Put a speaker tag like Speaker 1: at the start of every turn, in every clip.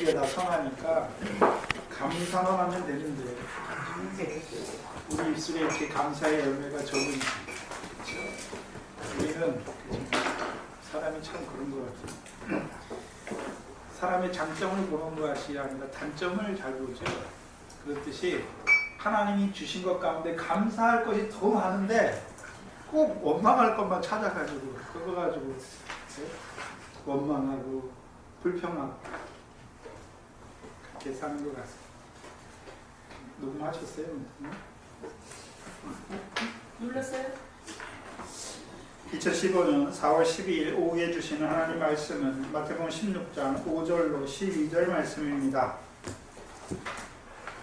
Speaker 1: 우리가 다 선하니까 감사만 하면 되는데 우리 입술에 이렇게 감사의 열매가 적으니까 그렇죠? 우리는 사람이 참 그런 것 같아요. 사람의 장점을 보는 것이 아니라 단점을 잘 보죠. 그렇듯이 하나님이 주신 것 가운데 감사할 것이 더 많은데 꼭 원망할 것만 찾아가지고 그거 가지고 원망하고 불평하고 그렇게 사는 것 같습니다. 녹음하셨어요?
Speaker 2: 눌렀어요?
Speaker 1: 2015년 4월 12일 오후에 주시는 하나님 말씀은 마태복음 16장 5절로 12절 말씀입니다.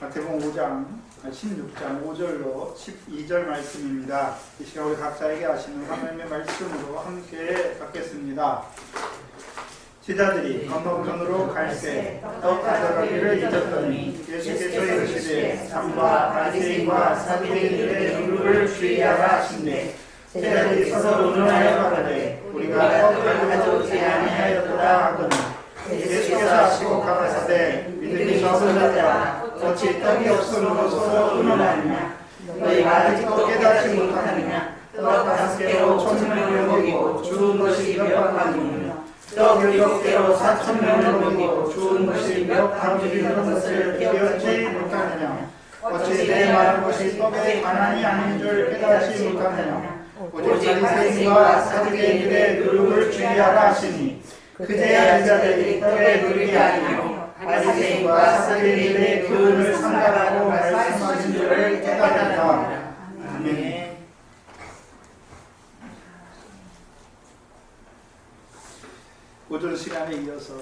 Speaker 1: 마태복음 16장 5절로 12절 말씀입니다. 이 시간 우리 각자에게 하시는 하나님의 말씀으로 함께 받겠습니다. 제자들이 건너편으로 갈새 떡 가져가기를 잊었더니 예수께서 이르시되 삼가 바리새인과 사두개인들의 누룩을 주의하라 하시되 제자들이 서서 의논하여 가로되 우리가 떡을 가져오지 아니하였도다 하거늘 예수께서 하시고 가라사대 믿음이 적으셨다 어찌 떡이 없음으로써 의논하느냐 너희가 아직도 깨닫지 못하느냐 떡 5개로 1,000명을 먹이고 주운 것이 몇 바가지며 떡 7개로 4,000명을 먹이고 주운 것이 몇 바가지이는 것을 깨닫지 못하느냐 어찌 내 말한 것이 떡에 관한이 아닌 줄 깨닫지 못하느냐 오직 바리새인과 사두개인들의 누룩을 주의하라 하시니 그제야 제자들이 떡의 누룩이 아니요 바리새인과 사두개인들의 교훈을 삼가라고 말씀하신 줄을 깨달았다. 아멘. 오전 시간에 이어서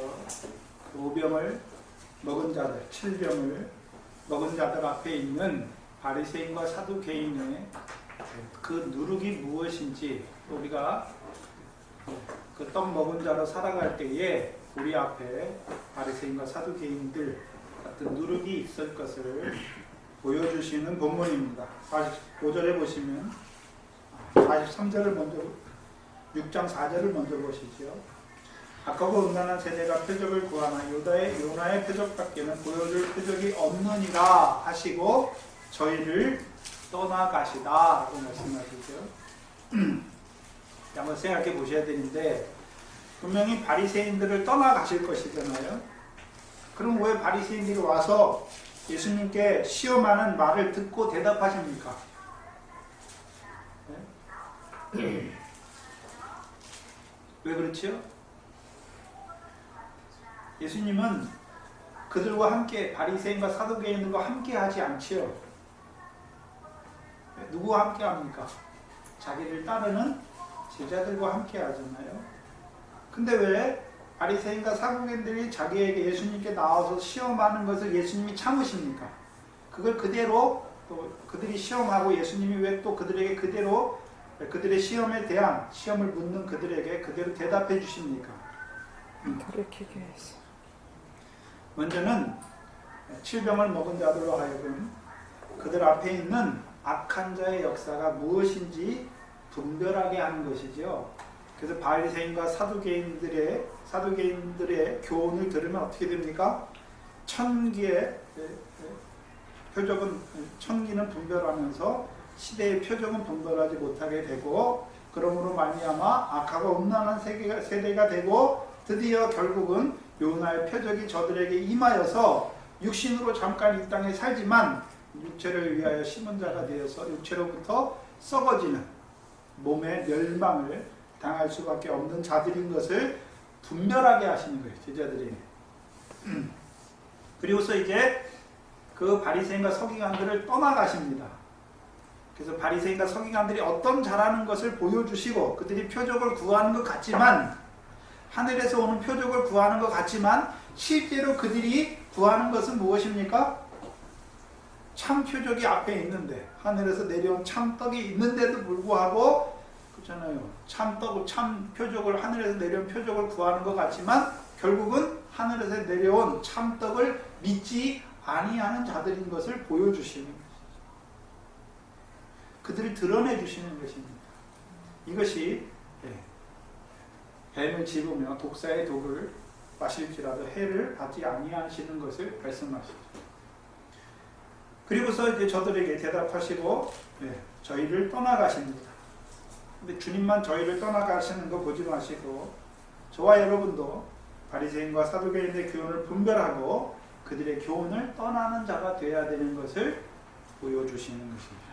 Speaker 1: 그 5병을 먹은 자들, 7병을 먹은 자들 앞에 있는 바리새인과 사두개인의 그 누룩이 무엇인지 우리가 그 떡 먹은 자로 살아갈 때에 우리 앞에 바리새인과 사두개인들 같은 누룩이 있을 것을 보여주시는 본문입니다. 45절에 보시면 43절을 먼저 6장 4절을 먼저 보시죠. 악하고 음란한 세대가 표적을 구하나 요나의 표적밖에는 보여줄 표적이 없느니라 하시고 저희를 떠나가시다라고 말씀하시죠. 한번 생각해 보셔야 되는데 분명히 바리새인들을 떠나가실 것이잖아요. 그럼 왜 바리새인들이 와서 예수님께 시험하는 말을 듣고 대답하십니까? 네? 왜 그렇지요? 예수님은 그들과 함께 바리새인과 사두개인들과 함께 하지 않지요. 누구와 함께 합니까? 자기를 따르는 제자들과 함께 하잖아요. 근데 왜 바리새인과 사두개인들이 자기에게 예수님께 나와서 시험하는 것을 예수님이 참으십니까? 그걸 그대로 또 그들이 시험하고 예수님이 왜 또 그들에게 그대로 그들의 시험에 대한 시험을 묻는 그들에게 그대로 대답해 주십니까?
Speaker 3: 가르치기 위해서.
Speaker 1: 먼저는 7병을 먹은 자들로 하여금 그들 앞에 있는 악한 자의 역사가 무엇인지 분별하게 하는 것이죠. 그래서 바리새인과 사두개인들의 교훈을 들으면 어떻게 됩니까? 천기의 표적은 천기는 분별하면서 시대의 표적은 분별하지 못하게 되고 그러므로 말미암아 악하고 음란한 세대가 되고 드디어 결국은 요나의 표적이 저들에게 임하여서 육신으로 잠깐 이 땅에 살지만 육체를 위하여 심은 자가 되어서 육체로부터 썩어지는 몸의 멸망을 당할 수밖에 없는 자들인 것을 분별하게 하시는 거예요. 제자들이. 그리고서 이제 그 바리새인과 서기관들을 떠나가십니다. 그래서 바리새인과 서기관들이 어떤 자라는 것을 보여주시고 그들이 표적을 구하는 것 같지만 하늘에서 오는 표적을 구하는 것 같지만 실제로 그들이 구하는 것은 무엇입니까? 참 표적이 앞에 있는데 하늘에서 내려온 참 떡이 있는데도 불구하고 그렇잖아요. 참 떡을 참 표적을 하늘에서 내려온 표적을 구하는 것 같지만 결국은 하늘에서 내려온 참 떡을 믿지 아니하는 자들인 것을 보여주시는 것이죠. 그들을 드러내 주시는 것입니다. 이것이 뱀을 집으며 독사의 독을 마실지라도 해를 받지 아니하시는 것을 말씀하시죠. 그리고서 이제 저들에게 대답하시고 저희를 떠나가십니다. 근데 주님만 저희를 떠나가시는 거 보지 마시고 저와 여러분도 바리새인과 사두개인의 교훈을 분별하고 그들의 교훈을 떠나는 자가 되어야 되는 것을 보여주시는 것입니다.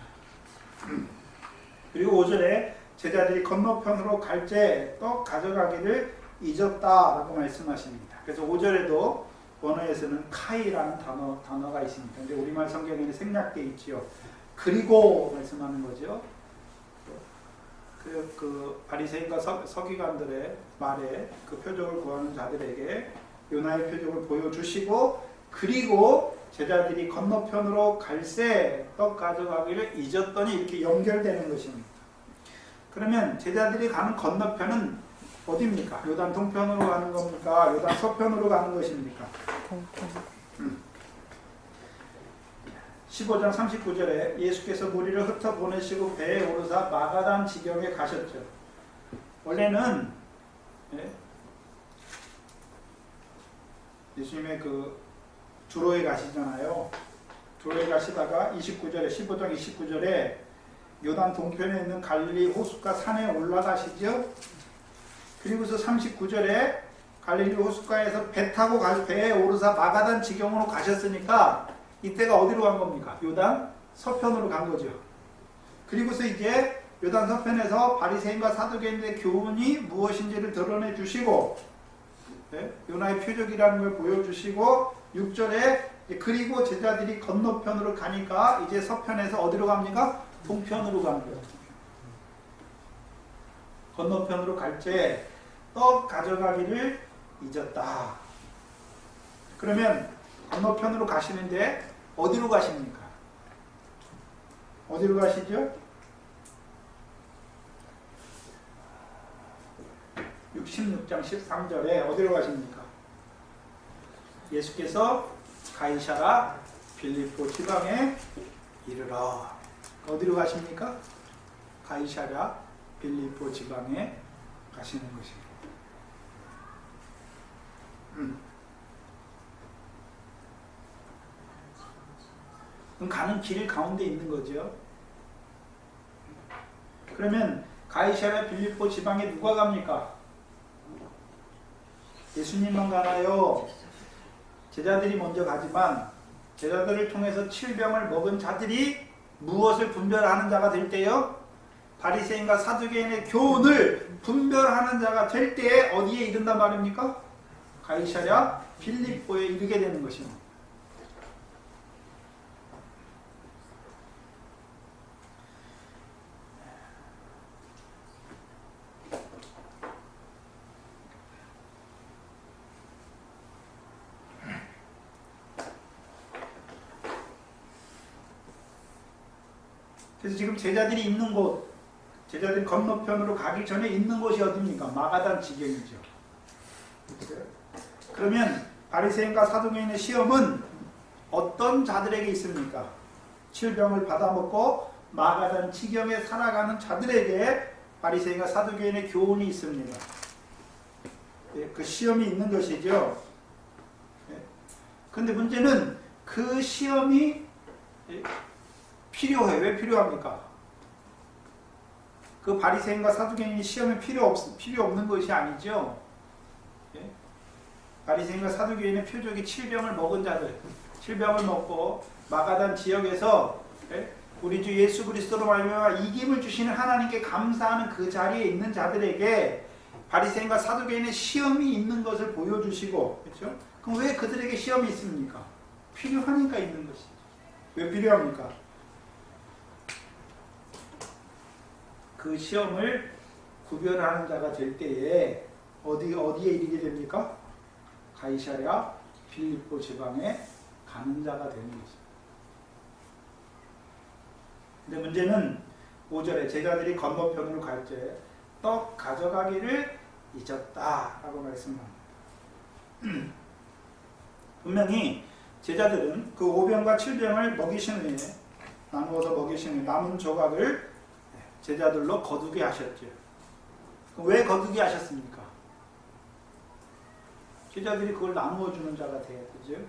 Speaker 1: 그리고 5절에 제자들이 건너편으로 갈 때 떡 가져가기를 잊었다라고 말씀하십니다. 그래서 5절에도 원어에서는 카이라는 단어가 있습니다. 근데 우리말 성경에는 생략되어 있지요. 그리고 말씀하는 거죠. 그 바리새인과 서기관들의 말에 그 표적을 구하는 자들에게 요나의 표적을 보여주시고 그리고 제자들이 건너편으로 갈새 떡 가져가기를 잊었더니 이렇게 연결되는 것입니다. 그러면 제자들이 가는 건너편은 어디입니까? 요단 동편으로 가는 겁니까? 요단 서편으로 가는 것입니까?
Speaker 3: 동편.
Speaker 1: 15장 39절에 예수께서 무리를 흩어보내시고 배에 오르사 마가단 지경에 가셨죠. 원래는 예수님의 그 두로에 가시잖아요. 두로에 가시다가 29절에 15장 29절에 요단 동편에 있는 갈릴리 호숫가 산에 올라가시죠. 그리고서 39절에 갈릴리 호숫가에서 배 타고 배에 오르사 마가단 지경으로 가셨으니까 이때가 어디로 간 겁니까? 요단 서편으로 간 거죠. 그리고서 이제 요단 서편에서 바리새인과 사두개인의 교훈이 무엇인지를 드러내 주시고 요나의 표적이라는 걸 보여주시고 6절에 그리고 제자들이 건너편으로 가니까 이제 서편에서 어디로 갑니까? 동편으로 가는 거예요. 건너편으로 갈 때 떡 가져가기를 잊었다. 그러면 건너편으로 가시는데 어디로 가십니까? 어디로 가시죠? 16장 13절에 어디로 가십니까? 예수께서 가이사라 빌립보 지방에 이르러 어디로 가십니까? 가이사라 빌립보 지방에 가시는 것입니다. 그럼 가는 길 가운데 있는 거죠. 그러면 가이사랴 빌립보 지방에 누가 갑니까? 예수님만 가나요? 제자들이 먼저 가지만 제자들을 통해서 칠병을 먹은 자들이 무엇을 분별하는 자가 될 때요? 바리새인과 사두개인의 교훈을 분별하는 자가 될 때에 어디에 이른단 말입니까? 가이사랴 빌립보에 이르게 되는 것입니다. 그래서 지금 제자들이 있는 곳, 제자들이 건너편으로 가기 전에 있는 곳이 어디입니까? 마가단 지경이죠. 그러면 바리새인과 사두개인의 시험은 어떤 자들에게 있습니까? 칠병을 받아먹고 마가단 지경에 살아가는 자들에게 바리새인과 사두개인의 교훈이 있습니다. 그 시험이 있는 것이죠. 그런데 문제는 그 시험이 필요해. 왜 필요합니까? 그 바리새인과 사두개인이 시험에 필요 없는 것이 아니죠. 바리새인과 사두개인의 표적이 칠병을 먹은 자들, 칠병을 먹고 마가단 지역에서 우리 주 예수 그리스도로 말미암아 이김을 주시는 하나님께 감사하는 그 자리에 있는 자들에게 바리새인과 사두개인의 시험이 있는 것을 보여주시고, 그렇죠? 그럼 왜 그들에게 시험이 있습니까? 필요하니까 있는 것이죠. 왜 필요합니까? 그 시험을 구별하는 자가 될 때에 어디에 이르게 됩니까? 가이사랴 빌립보 지방에 가는 자가 되는 것입니다. 근데 문제는 5절에 제자들이 건너편으로 갈 때 떡 가져가기를 잊었다라고 말씀합니다. 분명히 제자들은 그 5병과 7병을 먹이신 후에 나누어서 먹이신 후에 남은 조각을 제자들로 거두게 하셨죠. 왜 거두게 하셨습니까? 제자들이 그걸 나누어 주는 자가 돼야 되죠.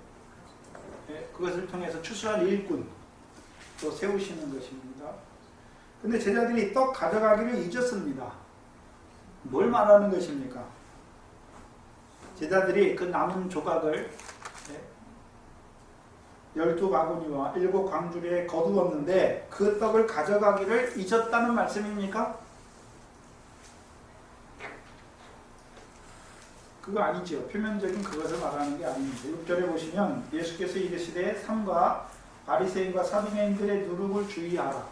Speaker 1: 예, 그것을 통해서 추수한 일꾼 또 세우시는 것입니다. 근데 제자들이 떡 가져가기를 잊었습니다. 뭘 말하는 것입니까? 제자들이 그 남은 조각을 12바구니와 7광주리에 거두었는데 그 떡을 가져가기를 잊었다는 말씀입니까? 그거 아니죠. 표면적인 그것을 말하는 게 아닙니다. 6절에 보시면 예수께서 이르시되 삼가 바리새인과 사두개인들의 누룩을 주의하라.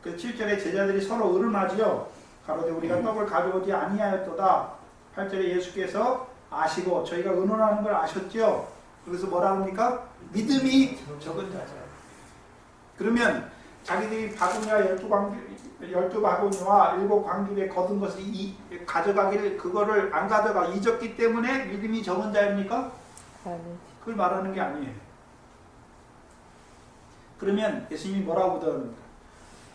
Speaker 1: 그 7절에 제자들이 서로 의논하지요. 가로되 우리가 떡을 가져오지 아니하였도다. 8절에 예수께서 아시고 저희가 의논하는 걸 아셨죠. 그래서 뭐라 합니까? 믿음이 적은 자죠. 그러면 자기들이 바구니와 12바구니와 7광주리에 거둔 것을 가져가기를 그거를 안 가져가 잊었기 때문에 믿음이 적은 자입니까?
Speaker 3: 아니지.
Speaker 1: 그걸 말하는 게 아니에요. 그러면 예수님이 뭐라고 그러는가?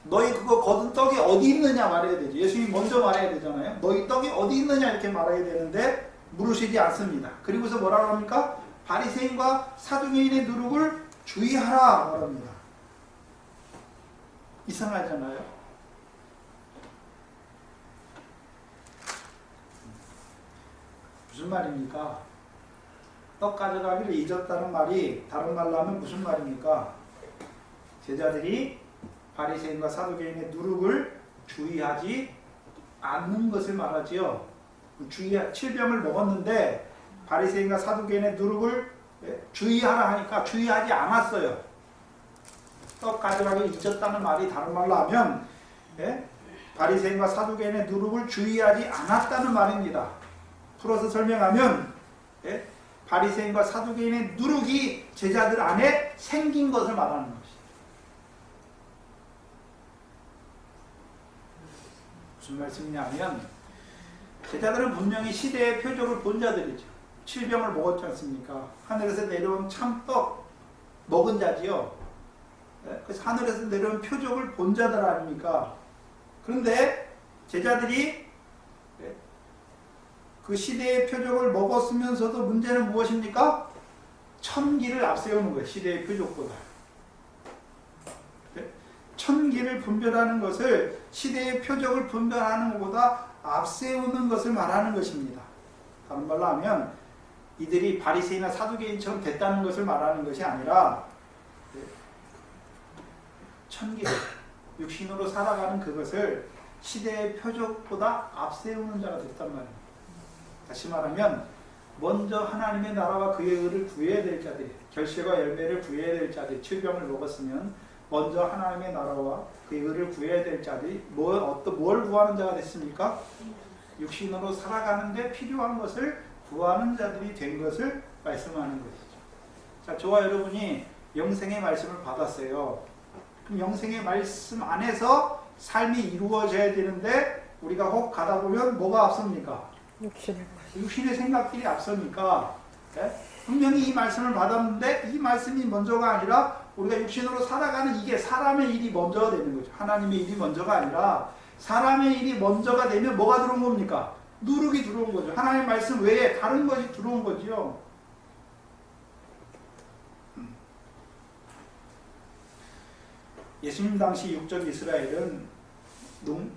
Speaker 1: 너희 그거 거둔 떡이 어디 있느냐 말해야 되죠. 예수님이 먼저 말해야 되잖아요. 너희 떡이 어디 있느냐 이렇게 말해야 되는데 물으시지 않습니다. 그리고서 뭐라고 합니까? 바리새인과 사두개인의 누룩을 주의하라 말합니다. 이상하잖아요. 무슨 말입니까? 떡 가져가기를 잊었다는 말이 다른 말로 하면 무슨 말입니까? 제자들이 바리새인과 사두개인의 누룩을 주의하지 않는 것을 말하지요. 7병을 먹었는데 바리새인과 사두개인의 누룩을 주의하라 하니까 주의하지 않았어요. 떡 가져가기를 잊었다는 말이 다른 말로 하면 바리새인과 사두개인의 누룩을 주의하지 않았다는 말입니다. 풀어서 설명하면 바리새인과 사두개인의 누룩이 제자들 안에 생긴 것을 말하는 것이죠. 무슨 말씀이냐면 제자들은 분명히 시대의 표적을 본 자들이죠. 7병을 먹었지 않습니까? 하늘에서 내려온 참떡 먹은 자지요. 그래서 하늘에서 내려온 표적을 본 자들 아닙니까? 그런데 제자들이 그 시대의 표적을 먹었으면서도 문제는 무엇입니까? 천기를 앞세우는 거예요. 시대의 표적보다. 천기를 분별하는 것을 시대의 표적을 분별하는 것보다 앞세우는 것을 말하는 것입니다. 다른 말로 하면 이들이 바리새인이나 사두개인처럼 됐다는 것을 말하는 것이 아니라 천기를 육신으로 살아가는 그것을 시대의 표적보다 앞세우는 자가 됐단 말입니다. 다시 말하면 먼저 하나님의 나라와 그의 의를 구해야 될 자들, 결실과 열매를 구해야 될 자들, 7병을 먹었으면 먼저 하나님의 나라와 그의 의를 구해야 될 자들이 뭘 구하는 자가 됐습니까? 육신으로 살아가는 데 필요한 것을 구하는 자들이 된 것을 말씀하는 것이죠. 자, 저와 여러분이 영생의 말씀을 받았어요. 그럼 영생의 말씀 안에서 삶이 이루어져야 되는데 우리가 혹 가다 보면 뭐가 앞섭니까? 육신의 생각들이 앞서니까 분명히 이 말씀을 받았는데 이 말씀이 먼저가 아니라 우리가 육신으로 살아가는 이게 사람의 일이 먼저가 되는 거죠. 하나님의 일이 먼저가 아니라 사람의 일이 먼저가 되면 뭐가 들어온 겁니까? 누룩이 들어온 거죠. 하나님의 말씀 외에 다른 것이 들어온 거죠. 예수님 당시 육적 이스라엘은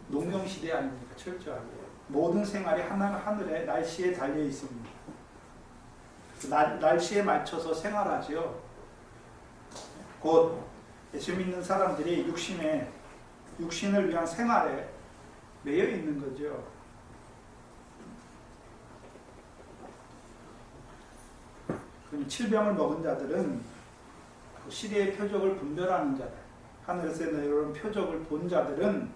Speaker 1: 농경시대 아닙니까? 철저하게. 모든 생활이 하늘의 날씨에 달려 있습니다. 날씨에 맞춰서 생활하죠. 곧 예수 믿는 사람들이 육신을 위한 생활에 매여 있는 거죠. 그럼 7병을 먹은 자들은 그 시대의 표적을 분별하는 자들, 하늘에서 내려오는 표적을 본 자들은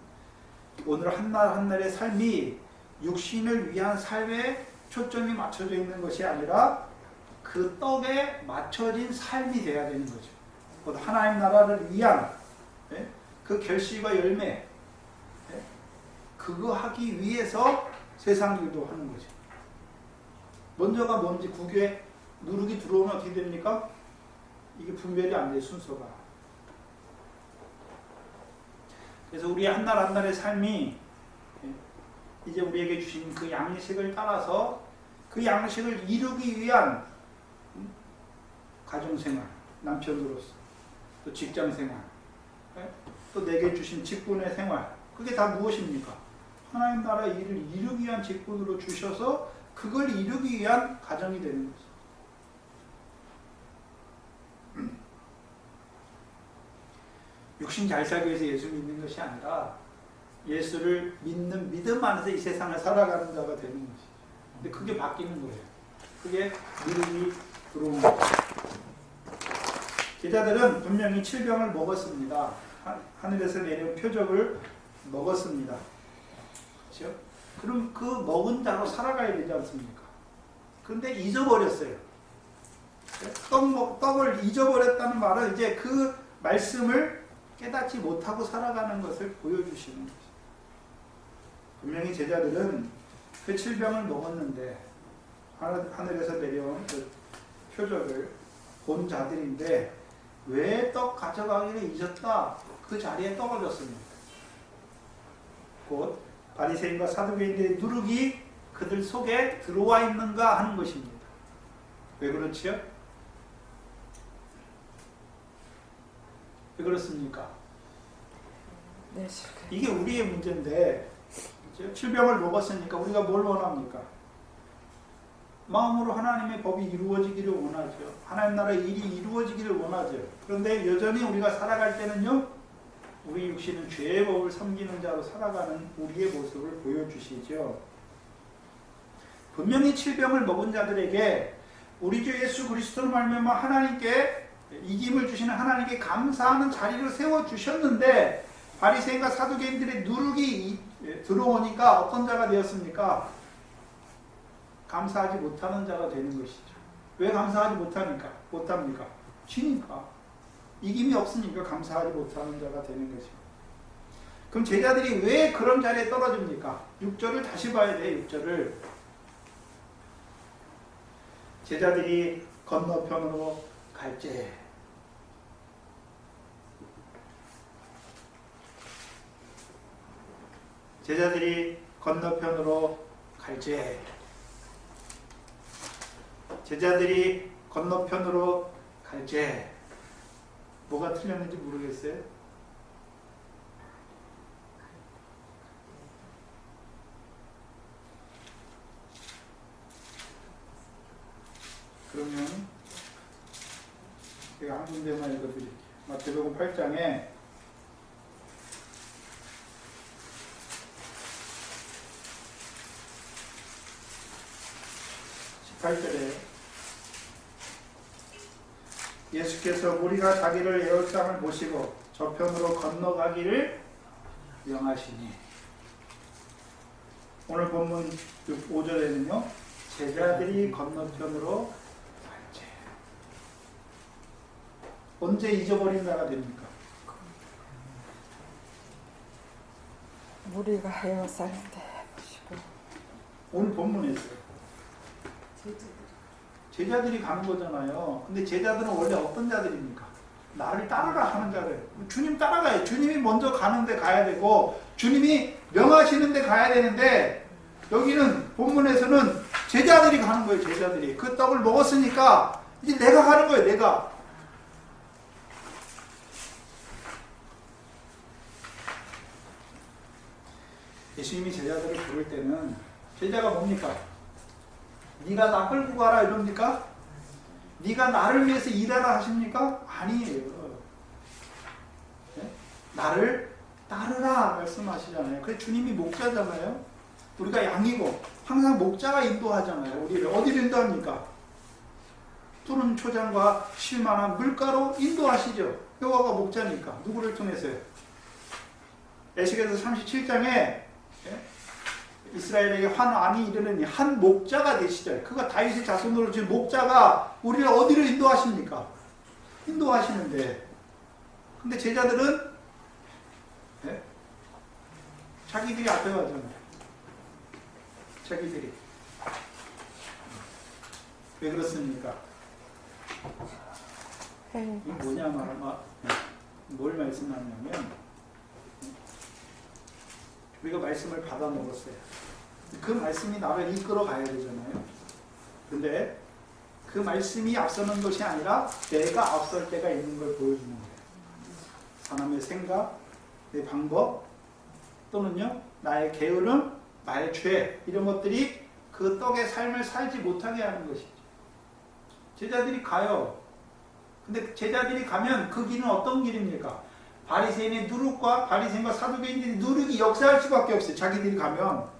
Speaker 1: 오늘 한날의 삶이 육신을 위한 삶에 초점이 맞춰져 있는 것이 아니라 그 떡에 맞춰진 삶이 되어야 되는 거죠. 곧 하나님 나라를 위한 그 결실과 열매, 그거 하기 위해서 세상 일도 하는 거죠. 먼저가 뭔지 국에 누룩이 들어오면 어떻게 됩니까? 이게 분별이 안 돼, 순서가. 그래서 우리 한날의 삶이 이제 우리에게 주신 그 양식을 따라서 그 양식을 이루기 위한 가정생활, 남편으로서, 또 직장생활, 또 내게 주신 직분의 생활, 그게 다 무엇입니까? 하나님 나라 일을 이루기 위한 직분으로 주셔서 그걸 이루기 위한 가정이 되는 거죠. 육신 잘 살기 위해서 예수 믿는 것이 아니라 예수를 믿는 믿음 안에서 이 세상을 살아가는 자가 되는 것이죠. 근데 그게 바뀌는 거예요. 그게 믿음이 들어오는 거예요. 제자들은 분명히 칠병을 먹었습니다. 하늘에서 내려온 표적을 먹었습니다. 그렇죠? 그럼 그 먹은 자로 살아가야 되지 않습니까? 그런데 잊어버렸어요. 떡을 잊어버렸다는 말은 이제 그 말씀을 깨닫지 못하고 살아가는 것을 보여주시는 거죠. 분명히 제자들은 그 칠병을 먹었는데 하늘에서 내려온 그 표적을 본 자들인데 왜 떡 가져가기를 잊었다? 그 자리에 떡을 줬습니다. 곧 바리새인과 사두개인들의 누룩이 그들 속에 들어와 있는가 하는 것입니다. 왜 그렇지요? 왜 그렇습니까?
Speaker 3: 네,
Speaker 1: 이게 우리의 문제인데 칠병을 먹었으니까 우리가 뭘 원합니까? 마음으로 하나님의 법이 이루어지기를 원하죠. 하나님 나라의 일이 이루어지기를 원하죠. 그런데 여전히 우리가 살아갈 때는요, 우리 육신은 죄의 법을 섬기는 자로 살아가는 우리의 모습을 보여주시죠. 분명히 칠병을 먹은 자들에게 우리 주 예수 그리스도로 말미암아 하나님께 이김을 주시는 하나님께 감사하는 자리를 세워주셨는데 바리새인과 사두개인들의 누룩이 들어오니까 어떤 자가 되었습니까? 감사하지 못하는 자가 되는 것이죠. 왜 감사하지 못합니까? 지니까. 이김이 없으니까 감사하지 못하는 자가 되는 것이죠. 그럼 제자들이 왜 그런 자리에 떨어집니까? 6절을 다시 봐야 돼요. 6절을. 제자들이 건너편으로 갈제. 제자들이 건너편으로 갈제. 제자들이 건너편으로 갈제. 뭐가 틀렸는지 모르겠어요. 그러면 제가 한 군데만 읽어드릴게요. 마태복음 8장에 18절에 예수께서 무리가 자기를 애월당을 모시고 저편으로 건너가기를 명하시니, 오늘 본문 5절에는요 제자들이 건너편으로 갈제. 언제 잊어버린 자가 됩니까?
Speaker 3: 무리가 헤어싸는데 보시고.
Speaker 1: 오늘 본문에서요 제자들이 가는 거잖아요. 근데 제자들은 원래 어떤 자들입니까? 나를 따르라 하는 자들. 주님 따라가요. 주님이 먼저 가는데 가야 되고 주님이 명하시는데 가야 되는데, 여기는 본문에서는 제자들이 가는 거예요. 제자들이 그 떡을 먹었으니까 이제 내가 가는 거예요. 내가. 예수님이 제자들을 부를 때는 제자가 뭡니까? 네가 나 끌고 가라 이럽니까? 네가 나를 위해서 일하라 하십니까? 아니에요. 네? 나를 따르라 말씀하시잖아요. 그래 주님이 목자잖아요. 우리가 양이고 항상 목자가 인도하잖아요. 우리를 어디로 인도합니까? 푸른 초장과 쉴만한 물가로 인도하시죠. 여호와가 목자니까. 누구를 통해서요? 에스겔서 37장에 이스라엘에게 환왕이 이르느니 한 목자가 되시죠. 그가 다윗의 자손으로 지금 목자가 우리를 어디로 인도하십니까? 인도하시는데, 근데 제자들은 자기들이 앞에 가잖아요. 자기들이. 왜 그렇습니까? 이 뭐냐 뭘 말씀하냐면, 우리가 말씀을 받아 먹었어요. 그 말씀이 나를 이끌어 가야 되잖아요. 근데 그 말씀이 앞서는 것이 아니라 내가 앞설 때가 있는 걸 보여주는 거예요. 사람의 생각, 내 방법, 또는요 나의 게으름, 나의 죄, 이런 것들이 그 떡의 삶을 살지 못하게 하는 것이죠. 제자들이 가요. 근데 제자들이 가면 그 길은 어떤 길입니까? 바리새인의 누룩과 바리새인과 사두개인들이 누룩이 역사할 수밖에 없어요. 자기들이 가면.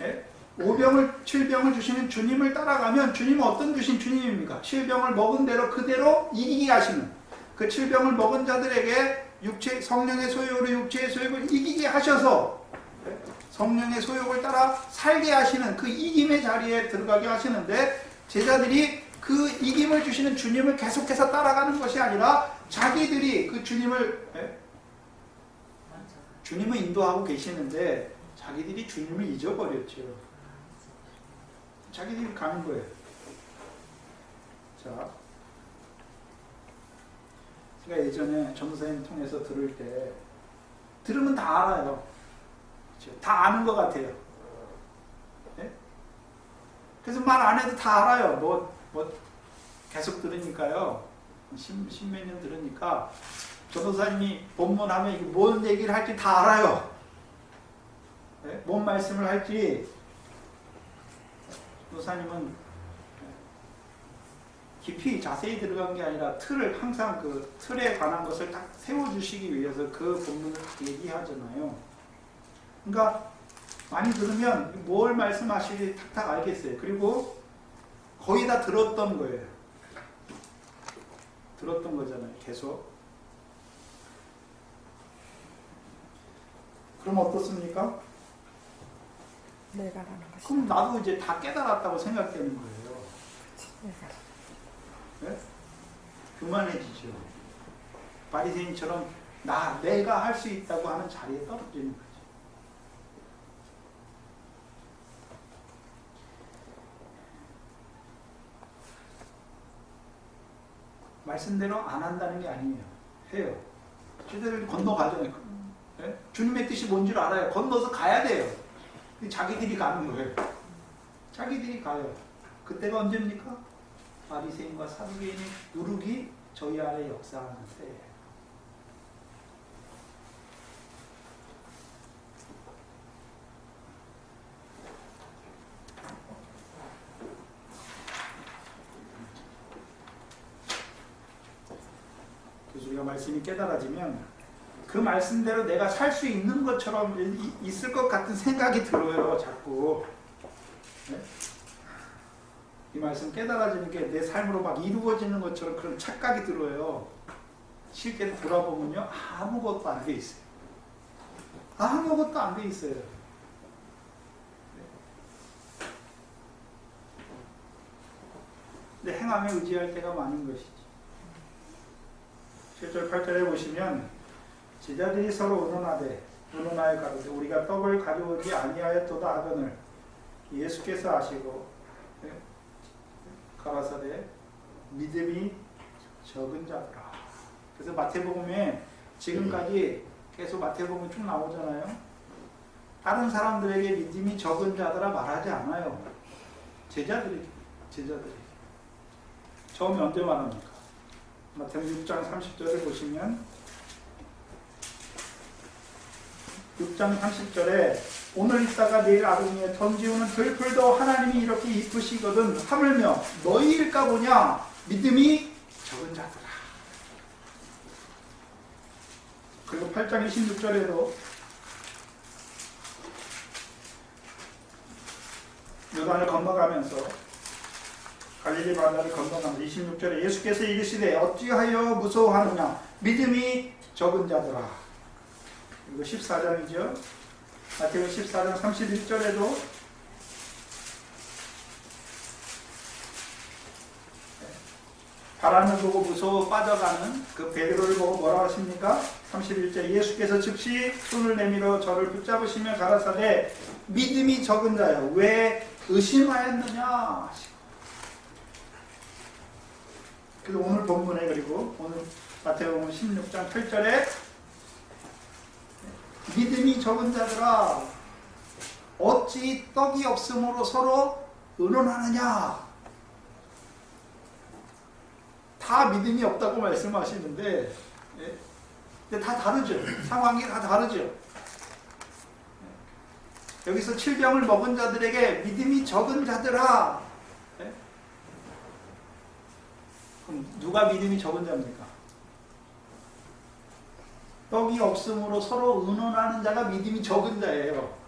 Speaker 1: 예? 5병을 7병을 주시는 주님을 따라가면 주님은 어떤 주님입니까? 7병을 먹은 대로 그대로 이기게 하시는, 그 7병을 먹은 자들에게 성령의 소욕으로 육체의 소욕을 이기게 하셔서 성령의 소욕을 따라 살게 하시는 그 이김의 자리에 들어가게 하시는데, 제자들이 그 이김을 주시는 주님을 계속해서 따라가는 것이 아니라 자기들이 그 주님을 인도하고 계시는데 자기들이 주님을 잊어버렸죠. 자기들이 가는 거예요. 자, 제가 예전에 전도사님 통해서 들을 때 들으면 다 알아요. 그렇죠? 다 아는 것 같아요. 네? 그래서 말 안 해도 다 알아요. 뭐 계속 들으니까요. 십몇 년 들으니까 전도사님이 본문하면 이게 뭔 얘기를 할지 다 알아요. 네? 뭔 말씀을 할지 전도사님은 깊이 자세히 들어간 게 아니라 항상 그 틀에 관한 것을 딱 세워주시기 위해서 그 본문을 얘기하잖아요. 그러니까 많이 들으면 뭘 말씀하실지 탁탁 알겠어요. 그리고 거의 다 들었던 거예요. 들었던 거잖아요. 계속. 그럼 어떻습니까?
Speaker 3: 내가라는 것이.
Speaker 1: 그럼 나도 이제 다 깨달았다고 생각되는 거예요. 네? 교만해지죠. 바리새인처럼 내가 할 수 있다고 하는 자리에 떨어지는 거죠. 말씀대로 안 한다는 게 아니에요. 해요. 제대로 건너가잖아요. 네? 주님의 뜻이 뭔지를 알아요. 건너서 가야 돼요. 자기들이 가는 거예요. 자기들이 가요. 그때가 언제입니까? 바리새인과 사두개인의 누룩이 저희 안에 역사하는 때예요. 그래서 우리가 말씀이 깨달아지면 그 말씀대로 내가 살 수 있는 것처럼 있을 것 같은 생각이 들어요. 자꾸. 네? 이 말씀 깨달아지는 게 내 삶으로 막 이루어지는 것처럼 그런 착각이 들어요. 실제로 돌아보면요, 아무것도 안 돼 있어요. 아무것도 안 돼 있어요. 근데 행함에 의지할 때가 많은 것이지. 7절 8절에 보시면 제자들이 서로 의논하여 가로되 우리가 떡을 가져오지 아니하였도다 하거늘 예수께서 아시고 가라사대 믿음이 적은 자더라. 그래서 마태복음에 지금까지 계속 마태복음 쭉 나오잖아요. 다른 사람들에게 믿음이 적은 자더라 말하지 않아요. 제자들이. 처음에 언제 말합니까? 마태복음 6장 30절을 보시면 6장 30절에 오늘 있다가 내일 아궁이에 던지우는 들풀도 하나님이 이렇게 이쁘시거든 하물며 너희일까 보냐 믿음이 적은 자더라. 그리고 8장 26절에도 요단을 건너가면서 갈릴리 바다를 건너가면서 26절에 예수께서 이르시되 어찌하여 무서워하느냐 믿음이 적은 자더라. 이거 14장이죠. 마태복음 14장 31절에도 바람을 보고 무서워 빠져가는 그 베드로를 보고 뭐라고 하십니까? 31절 예수께서 즉시 손을 내밀어 저를 붙잡으시며 가라사대 믿음이 적은 자여 왜 의심하였느냐. 그래서 오늘 본문에 그리고 오늘 마태복음 16장 8절에 믿음이 적은 자들아 어찌 떡이 없음으로 서로 의논하느냐. 다 믿음이 없다고 말씀하시는데, 근데 다 다르죠. 상황이 다 다르죠. 여기서 칠병을 먹은 자들에게 믿음이 적은 자들아. 그럼 누가 믿음이 적은 자입니까? 떡이 없음으로 서로 의논하는 자가 믿음이 적은 자예요.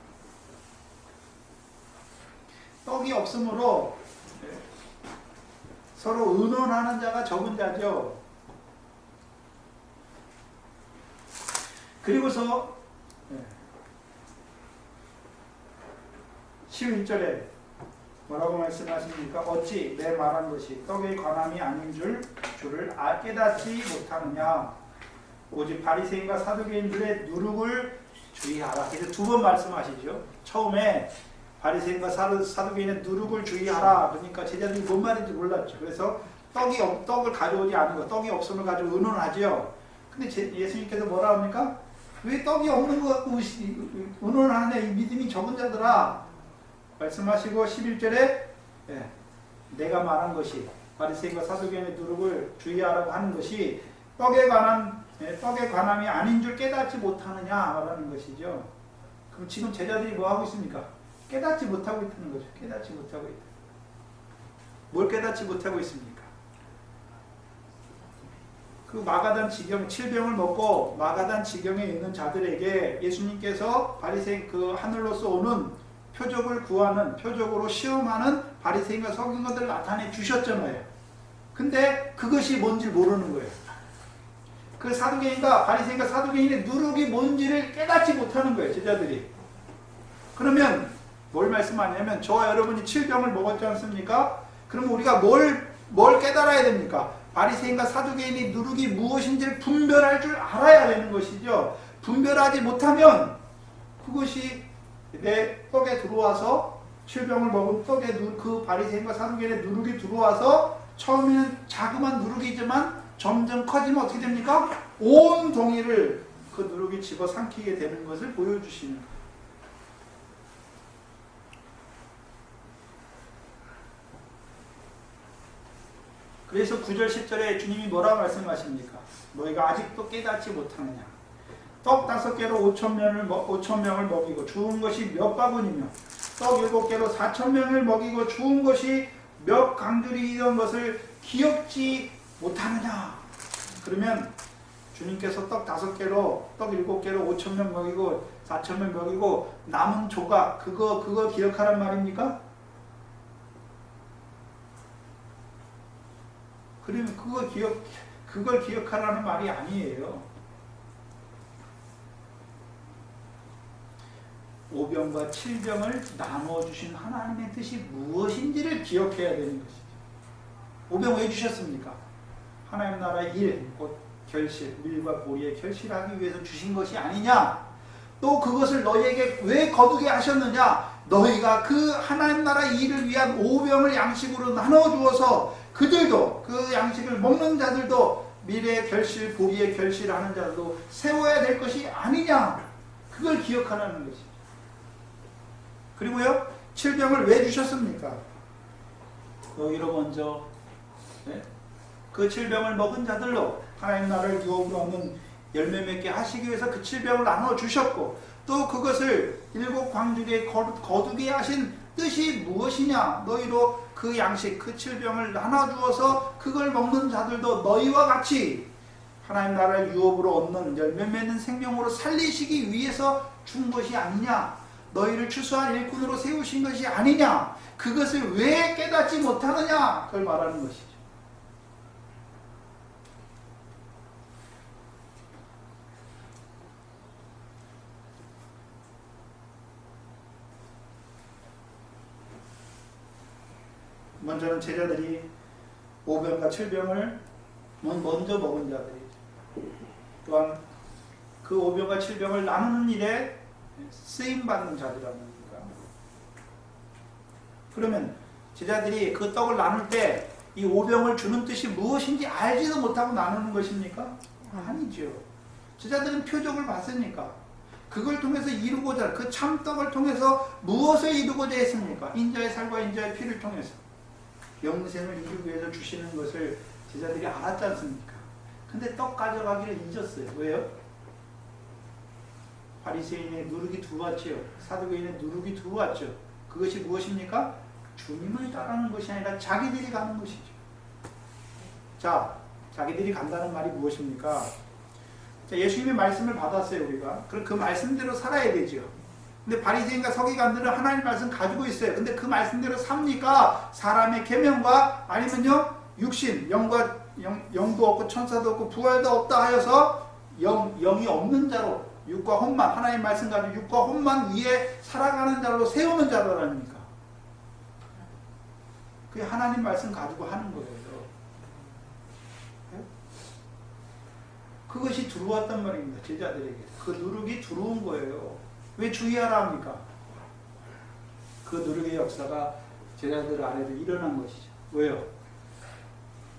Speaker 1: 떡이 없으므로 서로 의논하는 자가 적은 자죠. 그리고서 11절에 뭐라고 말씀하십니까? 어찌 내 말한 것이 떡의 관함이 아닌 줄을 깨닫지 못하느냐. 오직 바리새인과 사두개인들의 누룩을 주의하라. 그래서 두 번 말씀하시죠. 처음에 바리새인과 사두개인의 누룩을 주의하라. 그러니까 제자들이 뭔 말인지 몰랐죠. 그래서 떡을 가져오지 않은 거, 떡이 없음을 가지고 의논하죠. 근데 예수님께서 뭐라 합니까? 왜 떡이 없는 것 같고 의논하네, 이 믿음이 적은 자들아. 말씀하시고 11절에 내가 말한 것이 바리새인과 사두개인의 누룩을 주의하라고 하는 것이 떡에 관함이 아닌 줄 깨닫지 못하느냐 말하는 것이죠. 그럼 지금 제자들이 뭐 하고 있습니까? 깨닫지 못하고 있다는 거죠. 깨닫지 못하고 있다. 뭘 깨닫지 못하고 있습니까? 그 마가단 지경, 칠병을 먹고 마가단 지경에 있는 자들에게 예수님께서 바리새인 그 하늘로서 오는 표적을 구하는, 표적으로 시험하는 바리새인과 서기관들을 나타내 주셨잖아요. 근데 그것이 뭔지 모르는 거예요. 그 사두개인과 바리새인과 사두개인의 누룩이 뭔지를 깨닫지 못하는 거예요, 제자들이. 그러면 뭘 말씀하냐면 저와 여러분이 칠병을 먹었지 않습니까? 그럼 우리가 뭘 깨달아야 됩니까? 바리새인과 사두개인의 누룩이 무엇인지를 분별할 줄 알아야 되는 것이죠. 분별하지 못하면 그것이 내 떡에 들어와서 칠병을 먹은 떡에 그 바리새인과 사두개인의 누룩이 들어와서 처음에는 자그만 누룩이지만 점점 커지면 어떻게 됩니까? 온 동이를 그 누룩이 집어삼키게 되는 것을 보여주시는 거예요. 그래서 9절 10절에 주님이 뭐라고 말씀하십니까? 너희가 아직도 깨닫지 못하느냐. 떡 5개로 5,000명을 먹이고 주운 것이 몇 바구니며 떡 7개로 4,000명을 먹이고 주운 것이 몇 강줄이던 것을 기억지 못하느냐. 그러면 주님께서 떡 5개로 떡 7개로 5,000명 먹이고 4,000명 먹이고 남은 조각 그거 기억하란 말입니까? 그러면 그걸 기억하라는 말이 아니에요. 오병과 칠병을 나눠주신 하나님의 뜻이 무엇인지를 기억해야 되는 것이죠. 오병 왜 주셨습니까? 하나님 나라의 일, 곧 결실, 밀과 보리의 결실하기 위해서 주신 것이 아니냐? 또 그것을 너희에게 왜 거두게 하셨느냐? 너희가 그 하나님 나라의 일을 위한 오병을 양식으로 나눠주어서 그들도 그 양식을 먹는 자들도 밀의 결실, 보리의 결실하는 자들도 세워야 될 것이 아니냐? 그걸 기억하라는 것이죠. 그리고요, 칠병을 왜 주셨습니까? 너희로 먼저 그 칠병을 먹은 자들로 하나님 나라를 유업으로 얻는 열매 맺게 하시기 위해서 그 칠병을 나눠 주셨고, 또 그것을 7 광주리에 거두게 하신 뜻이 무엇이냐? 너희로 그 양식, 그 칠병을 나눠 주어서 그걸 먹는 자들도 너희와 같이 하나님 나라를 유업으로 얻는 열매 맺는 생명으로 살리시기 위해서 준 것이 아니냐? 너희를 추수한 일꾼으로 세우신 것이 아니냐? 그것을 왜 깨닫지 못하느냐? 그걸 말하는 것이죠. 먼저는 제자들이 오병과 칠병을 먼저 먹은 자들이죠. 또한 그 오병과 칠병을 나누는 일에 쓰임받는 자들이랍니다. 그러면 제자들이 그 떡을 나눌 때 이 오병을 주는 뜻이 무엇인지 알지도 못하고 나누는 것입니까? 아니죠. 제자들은 표적을 봤으니까. 그걸 통해서 이루고자, 그 참떡을 통해서 무엇을 이루고자 했습니까? 인자의 살과 인자의 피를 통해서 영생을 이루기 위해서 주시는 것을 제자들이 알았지 않습니까? 근데 떡 가져가기를 잊었어요. 왜요? 바리새인의 누룩이 들어왔죠. 사두개인의 누룩이 들어왔죠. 그것이 무엇입니까? 주님을 따르는 것이 아니라 자기들이 가는 것이죠. 자, 자기들이 간다는 말이 무엇입니까? 자, 예수님의 말씀을 받았어요, 우리가. 그럼 그 말씀대로 살아야 되죠. 근데 바리새인과 서기관들은 하나님 말씀 가지고 있어요. 근데 그 말씀대로 삽니까? 사람의 계명과 아니면요 육신, 영도 없고 천사도 없고 부활도 없다 하여서 영이 없는 자로 육과 혼만, 하나님 말씀 가지고 육과 혼만 위에 살아가는 자로 세우는 자로라니까. 그게 하나님 말씀 가지고 하는 거예요. 그것이 들어왔단 말입니다. 제자들에게. 그 누룩이 들어온 거예요. 왜 주의하라 합니까? 그 누룩의 역사가 제자들 안에도 일어난 것이죠. 왜요?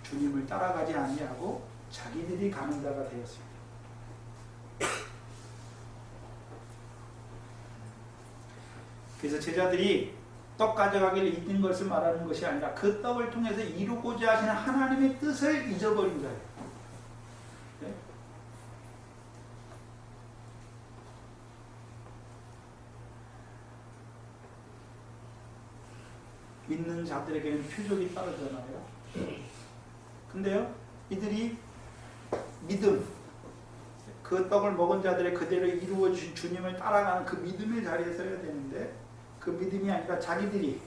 Speaker 1: 주님을 따라가지 아니하고 자기들이 가는 자가 되었습니다. 그래서 제자들이 떡 가져가기를 잊는 것을 말하는 것이 아니라 그 떡을 통해서 이루고자 하시는 하나님의 뜻을 잊어버린 자예요. 네? 믿는 자들에게는 표적이 따르잖아요. 근데요, 이들이 믿음, 그 떡을 먹은 자들의 그대로 이루어 주신 주님을 따라가는 그 믿음의 자리에 서야 되는데, 그 믿음이 아니라 자기들이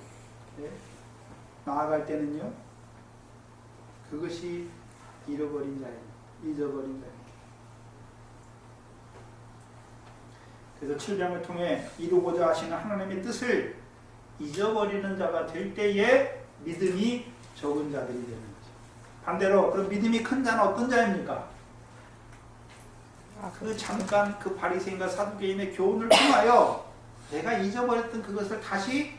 Speaker 1: 나아갈 때는요, 그것이 잃어버린 자예요. 잊어버린 자예요. 그래서 7장을 통해 이루고자 하시는 하나님의 뜻을 잊어버리는 자가 될 때에 믿음이 적은 자들이 되는 거죠. 반대로 그럼 믿음이 큰 자는 어떤 자입니까? 그 잠깐 그 바리새인과 사두개인의 교훈을 통하여 내가 잊어버렸던 그것을 다시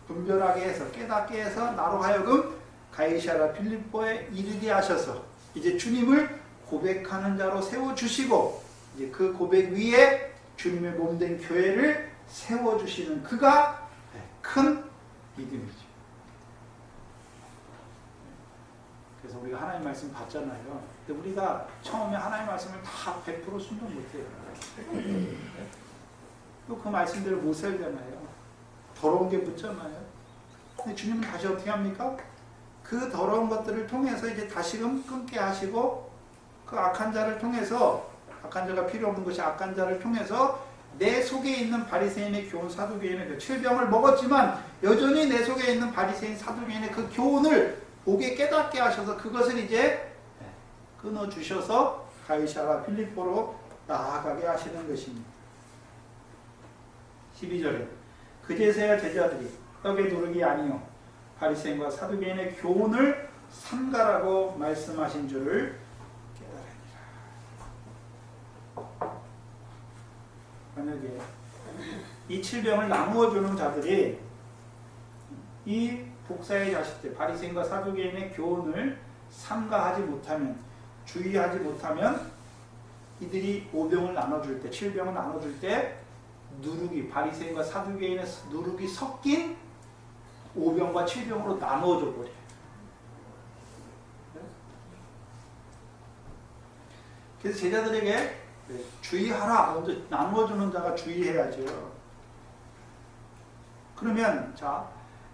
Speaker 1: 분별하게 해서 깨닫게 해서 나로 하여금 가이사랴 빌립보에 이르게 하셔서 이제 주님을 고백하는 자로 세워주시고 이제 그 고백 위에 주님의 몸된 교회를 세워주시는 그가 큰 믿음이죠. 그래서 우리가 하나님 말씀 받잖아요. 근데 우리가 처음에 하나님 말씀을 다 100% 순종 못해요. 또 그 말씀대로 못 살잖아요. 더러운 게 붙잖아요. 근데 주님은 다시 어떻게 합니까? 그 더러운 것들을 통해서 이제 다시금 끊게 하시고 그 악한 자를 통해서, 악한 자가 필요 없는 것이 악한 자를 통해서 내 속에 있는 바리새인의 교훈, 사두개인의 그 칠병을 먹었지만 여전히 내 속에 있는 바리새인, 사두개인의 그 교훈을 보게 깨닫게 하셔서 그것을 이제 끊어주셔서 가이사랴 빌립보로 나아가게 하시는 것입니다. 12절에 그제서야 제자들이 떡의 누룩이 아니요 바리새인과 사두개인의 교훈을 삼가라고 말씀하신 줄을 깨달으니라. 만약에 이 칠병을 나누어 주는 자들이 이 복사의 자식들 바리새인과 사두개인의 교훈을 삼가하지 못하면, 주의하지 못하면 이들이 5병을 나눠줄 때, 7병을 나눠줄 때 누룩이, 바리새인과 사두개인의 누룩이 섞인 5병과 7병으로 나누어져 버려요. 그래서 제자들에게 주의하라. 먼저 나누어주는 자가 주의해야죠. 그러면 자,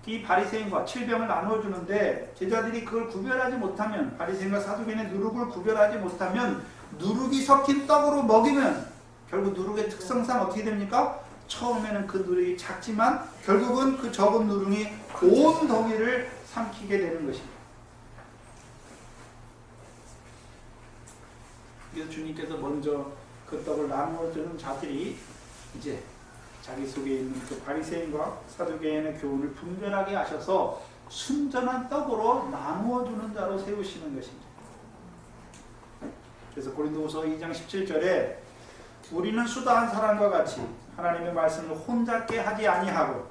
Speaker 1: 이 바리새인과 7병을 나누어주는데 제자들이 그걸 구별하지 못하면, 바리새인과 사두개인의 누룩을 구별하지 못하면 누룩이 섞인 떡으로 먹이면 결국 누룩의 특성상 어떻게 됩니까? 처음에는 그 누룩이 작지만 결국은 그 적은 누룩이 온 덩이를 삼키게 되는 것입니다. 그래서 주님께서 먼저 그 떡을 나누어주는 자들이 이제 자기 속에 있는 그 바리새인과 사두개인의 교훈을 분별하게 하셔서 순전한 떡으로 나누어주는 자로 세우시는 것입니다. 그래서 고린도후서 2장 17절에 우리는 수다한 사람과 같이 하나님의 말씀을 혼잡게 하지 아니하고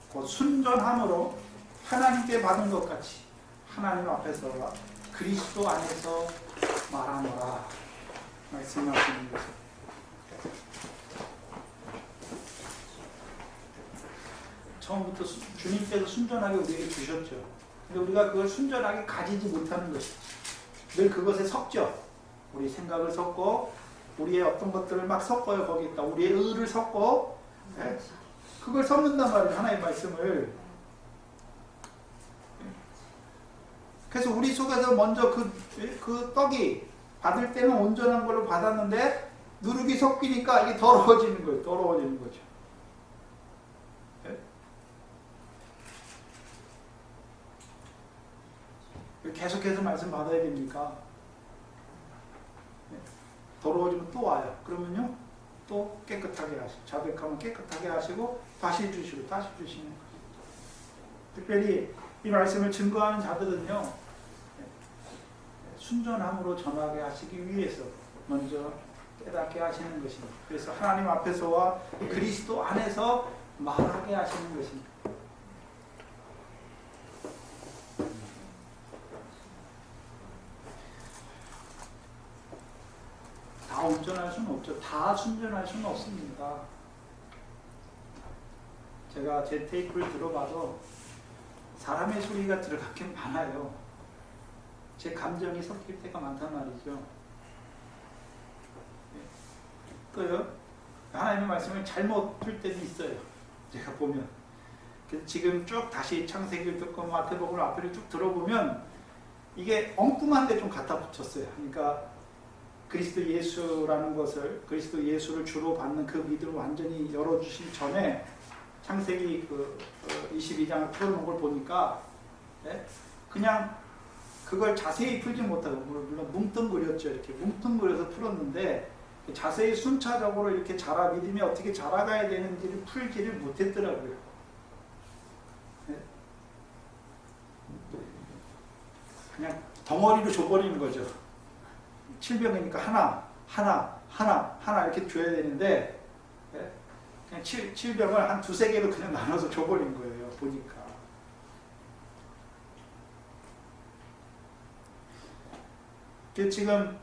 Speaker 1: 곧 순전함으로 하나님께 받은 것 같이 하나님 앞에서 그리스도 안에서 말하노라 말씀하시는 것입니다. 처음부터 주님께서 순전하게 우리에게 주셨죠. 근데 우리가 그걸 순전하게 가지지 못하는 것이죠. 늘 그것에 섞죠. 우리 생각을 섞고 우리의 어떤 것들을 막 섞어요. 거기에다 우리의 의를 섞고 네? 그걸 섞는단 말이에요. 하나의 말씀을. 그래서 우리 속에서 먼저 그 떡이 받을 때는 온전한 걸로 받았는데 누룩이 섞이니까 이게 더러워지는 거예요. 더러워지는 거죠. 네? 계속해서 말씀 받아야 됩니까? 네. 더러워지면 또 와요. 그러면요 또 깨끗하게 하시고 자백하면 깨끗하게 하시고 다시 주시고 다시 주시는 거예요. 특별히 이 말씀을 증거하는 자들은요 순전함으로 전하게 하시기 위해서 먼저 깨닫게 하시는 것입니다. 그래서 하나님 앞에서와 그리스도 안에서 말하게 하시는 것입니다. 다 온전할 수는 없죠. 다 순전할 수는 없습니다. 제가 제 테이프를 들어봐도 사람의 소리가 들어가긴 많아요. 제 감정이 섞일 때가 많단 말이죠. 또요, 하나님의 말씀을 잘못 풀 때도 있어요. 제가 보면. 그래서 지금 쭉 다시 창세기를 듣고 마태복음을 앞을 쭉 들어보면 이게 엉뚱한데 좀 갖다 붙였어요. 그러니까 그리스도 예수라는 것을, 그리스도 예수를 주로 받는 그 믿음을 완전히 열어주신 전에 창세기 22장을 풀어놓은 걸 보니까 네? 그냥 그걸 자세히 풀지 못하고 물론 뭉뚱그렸죠. 이렇게 뭉뚱그려서 풀었는데 자세히 순차적으로 이렇게 믿음이 어떻게 자라가야 되는지를 풀지를 못했더라고요. 네? 그냥 덩어리로 줘버리는 거죠. 7병이니까 하나 이렇게 줘야 되는데 네? 그냥 7병을 한 두세 개로 그냥 나눠서 줘버린 거예요. 보니까. 지금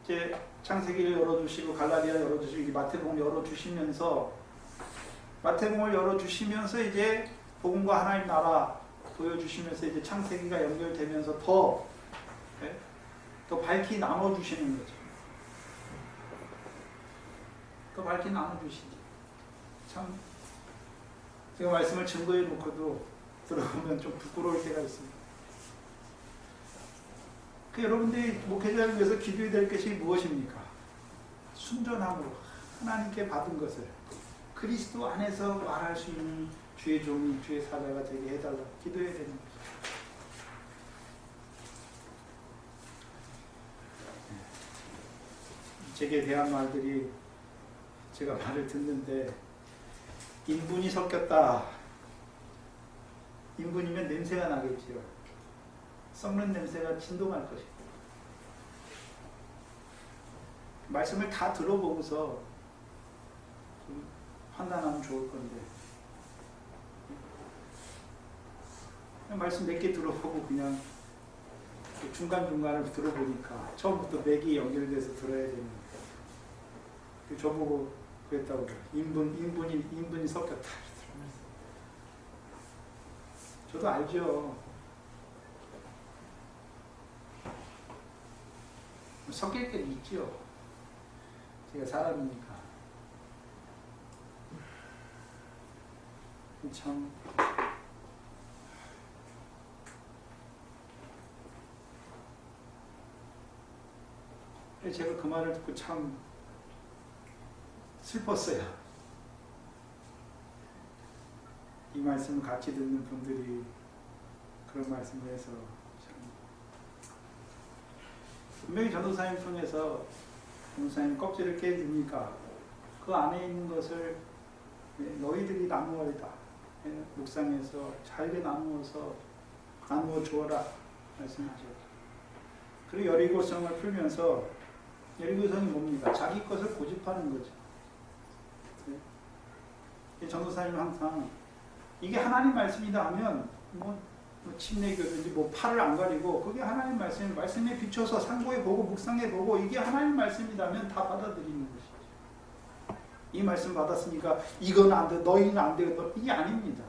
Speaker 1: 이제 창세기를 열어주시고 갈라디아 열어주시고 마태복음 열어주시면서 마태복음을 열어주시면서 이제 복음과 하나님 나라 보여주시면서 이제 창세기가 연결되면서 더 밝히 나눠주시는 거죠. 더 밝히 나눠주시죠. 참 제가 말씀을 증거해 놓고도 들어보면 좀 부끄러울 때가 있습니다. 여러분들이 목회자를 위해서 기도해야 될 것이 무엇입니까? 순전함으로 하나님께 받은 것을 그리스도 안에서 말할 수 있는 주의 종이 주의 사자가 되게 해달라 기도해야 되는 것이죠. 제게 대한 말들이 제가 말을 듣는데 인분이 섞였다. 인분이면 냄새가 나겠지요. 썩는 냄새가 진동할 것이다. 말씀을 다 들어보고서 좀 판단하면 좋을 건데 그냥 말씀 몇 개 들어보고 그냥 중간중간을 들어보니까 처음부터 맥이 연결돼서 들어야 되는 거예요. 저보고 그랬다고 그래요. 인분이 섞였다. 저도 알죠. 섞일 때도 있지요. 제가 사람이니까. 참 제가 그 말을 듣고 참 슬펐어요. 이 말씀을 같이 듣는 분들이 그런 말씀을 해서 분명히 전도사님 통해서 전도사님 껍질을 깨주니까 그 안에 있는 것을 너희들이 나누어이다. 묵상해서 잘게 나누어서 나누어 주어라 말씀하셨죠. 그리고 여리고성을 풀면서 여리고성이 뭡니까? 자기 것을 고집하는 거죠. 전도사님 항상 이게 하나님 말씀이다 하면 침례교든지 팔을 안 가리고 그게 하나님 말씀에 비춰서 상고해 보고 묵상해 보고 이게 하나님 말씀이라면 다 받아들이는 것이죠. 이 말씀 받았으니까 이건 안 돼, 너희는 안 돼, 이게 아닙니다.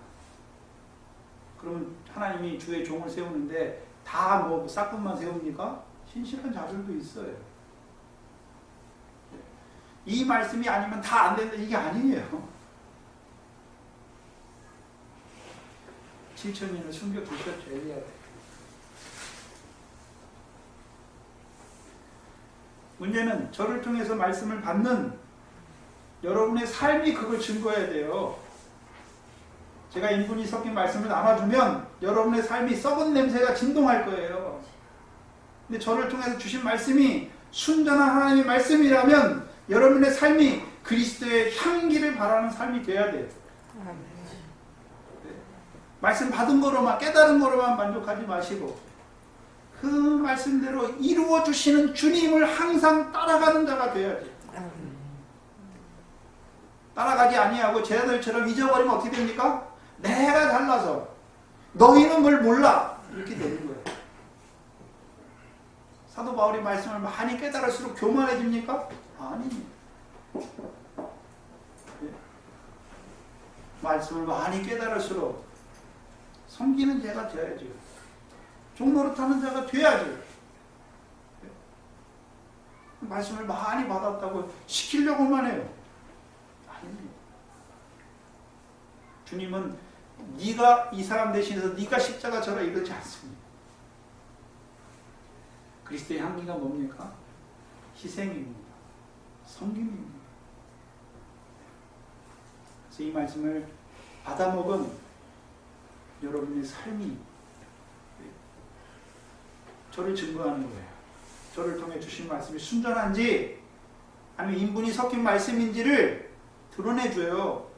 Speaker 1: 그러면 하나님이 주의 종을 세우는데 다 뭐 싹뿐만 세웁니까? 신실한 자들도 있어요. 이 말씀이 아니면 다 안 된다, 이게 아니에요. 7,000년을 숨겨두셨죠, 엘리야를. 문제는 저를 통해서 말씀을 받는 여러분의 삶이 그걸 증거해야 돼요. 제가 인분이 섞인 말씀을 나눠주면 여러분의 삶이 썩은 냄새가 진동할 거예요. 근데 저를 통해서 주신 말씀이 순전한 하나님의 말씀이라면 여러분의 삶이 그리스도의 향기를 바라는 삶이 돼야 돼요. 말씀 받은 거로만, 깨달은 거로만 만족하지 마시고 그 말씀대로 이루어 주시는 주님을 항상 따라가는 자가 돼야지. 따라가지 아니하고 쟤들처럼 잊어버리면 어떻게 됩니까? 내가 달라서 너희는 뭘 몰라 이렇게 되는 거예요. 사도 바울이 말씀을 많이 깨달을수록 교만해집니까? 아닙니다. 말씀을 많이 깨달을수록 섬기는 자가 되어야죠. 종노릇하는 자가 돼야죠. 말씀을 많이 받았다고 시키려고만 해요. 아닙니다. 주님은 네가 이 사람 대신해서 네가 십자가 져라 이러지 않습니다. 그리스도의 향기가 뭡니까? 희생입니다. 섬김입니다. 그래서 이 말씀을 받아먹은 여러분의 삶이 저를 증거하는 거예요. 저를 통해 주신 말씀이 순전한지 아니면 인분이 섞인 말씀인지를 드러내줘요.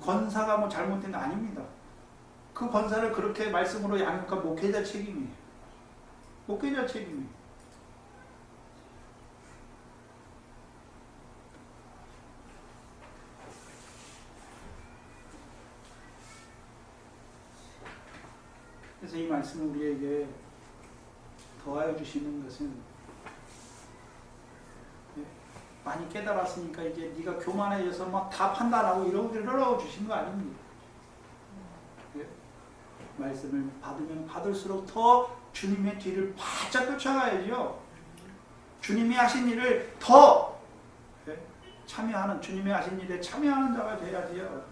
Speaker 1: 권사가 뭐 잘못된 거 아닙니다. 그 권사를 그렇게 말씀으로 양육한 목회자 책임이에요. 목회자 책임이에요. 그래서 이 말씀을 우리에게 더하여 주시는 것은 많이 깨달았으니까 이제 네가 교만해져서 막 다 판단하고 이러고 주신 거 아닙니다. 말씀을 받으면 받을수록 더 주님의 뒤를 바짝 쫓아가야죠. 주님이 하신 일을 더 참여하는, 주님이 하신 일에 참여하는 자가 돼야지요.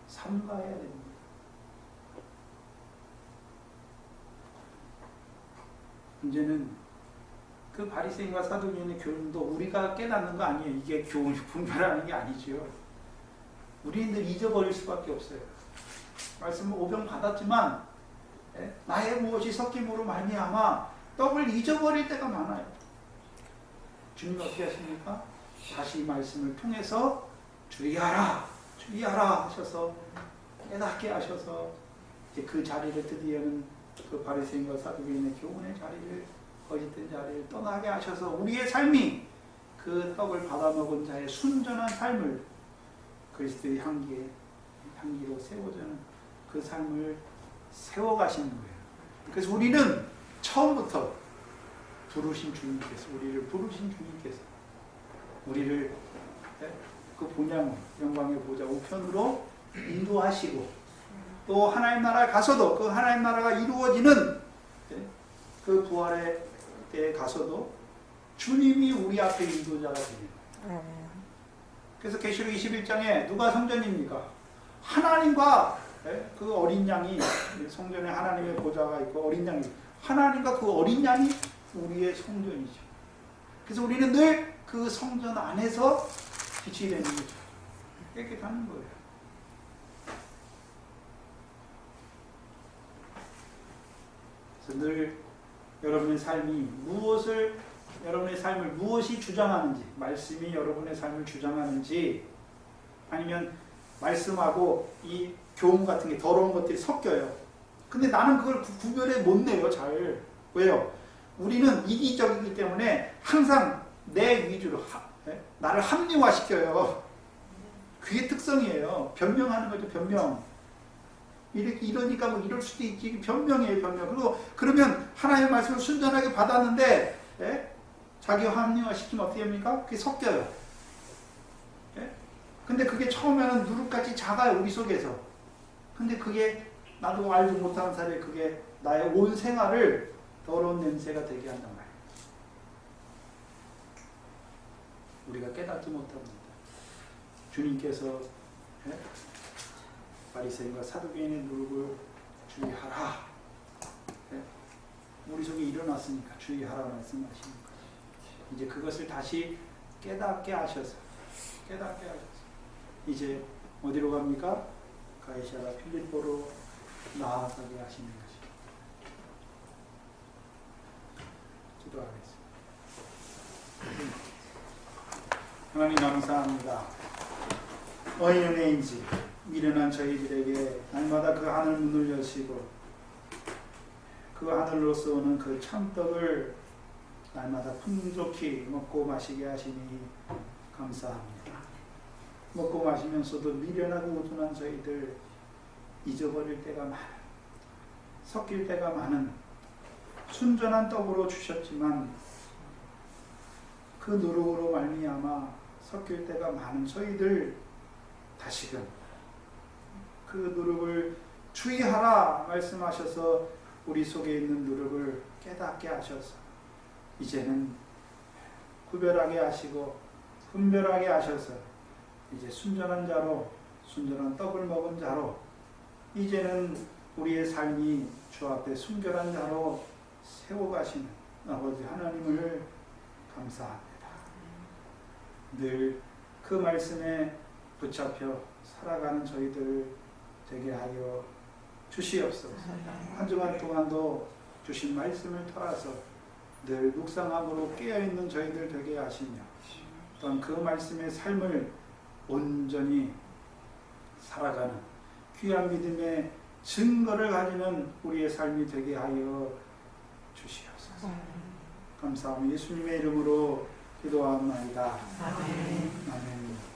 Speaker 1: 삼가해야 됩니다. 문제는 그 바리새인과 사두개인의 교훈도 우리가 깨닫는 거 아니에요. 이게 교훈을 분별하는 게 아니죠. 우리인들 잊어버릴 수밖에 없어요. 말씀을 오병 받았지만 나의 무엇이 섞임으로 말미암아 떡을 잊어버릴 때가 많아요. 주님이 어떻게 하십니까? 다시 말씀을 통해서 주의하라, 주의하라 하셔서 깨닫게 하셔서 이제 그 자리를 드디어는 그 바리새인과 사두개인의 교훈의 자리를, 거짓된 자리를 떠나게 하셔서 우리의 삶이 그 떡을 받아먹은 자의 순전한 삶을 그리스도의 향기로 세워주는 그 삶을 세워가시는 거예요. 그래서 우리는 처음부터 부르신 주님께서, 우리를 부르신 주님께서 우리를 그 본향 영광의 보좌 우편으로 인도하시고 또 하나님 나라에 가서도 그 하나님 나라가 이루어지는 그 부활의 때에 가서도 주님이 우리 앞에 인도자가 됩니다. 그래서 계시록 21장에 누가 성전입니까? 하나님과 그 어린 양이, 성전에 하나님의 보좌가 있고 어린 양이, 하나님과 그 어린 양이 우리의 성전이죠. 그래서 우리는 늘 그 성전 안에서 빛이 되는 거죠. 깨끗하는 거예요. 그래서 늘 여러분의 삶이 여러분의 삶을 무엇이 주장하는지, 말씀이 여러분의 삶을 주장하는지, 아니면 말씀하고 이 교훈 같은 게 더러운 것들이 섞여요. 근데 나는 그걸 구별해 못 내요, 잘. 왜요? 우리는 이기적이기 때문에 항상 내 위주로 나를 합리화시켜요. 그게 특성이에요. 변명하는 거죠, 변명. 이러니까 뭐 이럴 수도 있지. 변명이에요, 변명. 그리고 그러면 하나님의 말씀을 순전하게 받았는데, 예? 자기 합리화시키면 어떻게 합니까? 그게 섞여요. 예? 근데 그게 처음에는 누룩같이 작아요, 우리 속에서. 근데 그게 나도 알지 못하는 사이에 그게 나의 온 생활을 더러운 냄새가 되게 한단 말이에요. 우리가 깨닫지 못합니다. 주님께서 예? 바리새인과 사두개인의 누룩을 주의하라. 예? 우리 속에 일어났으니까 주의하라 말씀하시는 거예요. 이제 그것을 다시 깨닫게 하셔서 이제 어디로 갑니까? 가이사랴 필립보로 나아가게 하시는 것입니다. 기도하겠습니다. 하나님 감사합니다. 어인 은혜인지 미련한 저희들에게 날마다 그 하늘 문을 여시고 그 하늘로서 오는 그 참떡을 날마다 풍족히 먹고 마시게 하시니 감사합니다. 먹고 마시면서도 미련하고 우둔한 저희들 잊어버릴 때가 많은, 섞일 때가 많은 순전한 떡으로 주셨지만 그 누룩으로 말미암아 섞일 때가 많은 저희들 다시금 그 누룩을 주의하라 말씀하셔서 우리 속에 있는 누룩을 깨닫게 하셔서 이제는 구별하게 하시고 분별하게 하셔서 이제 순전한 자로, 순전한 떡을 먹은 자로 이제는 우리의 삶이 주 앞에 순결한 자로 세워가시는 아버지 하나님을 감사합니다. 늘 그 말씀에 붙잡혀 살아가는 저희들 되게 하여 주시옵소서. 한 주간 동안도 주신 말씀을 따라서 늘 묵상함으로 깨어있는 저희들 되게 하시며 또한 그 말씀의 삶을 온전히 살아가는 귀한 믿음의 증거를 가지는 우리의 삶이 되게 하여 주시옵소서. 감사합니다. 예수님의 이름으로 기도하옵나이다. 아멘.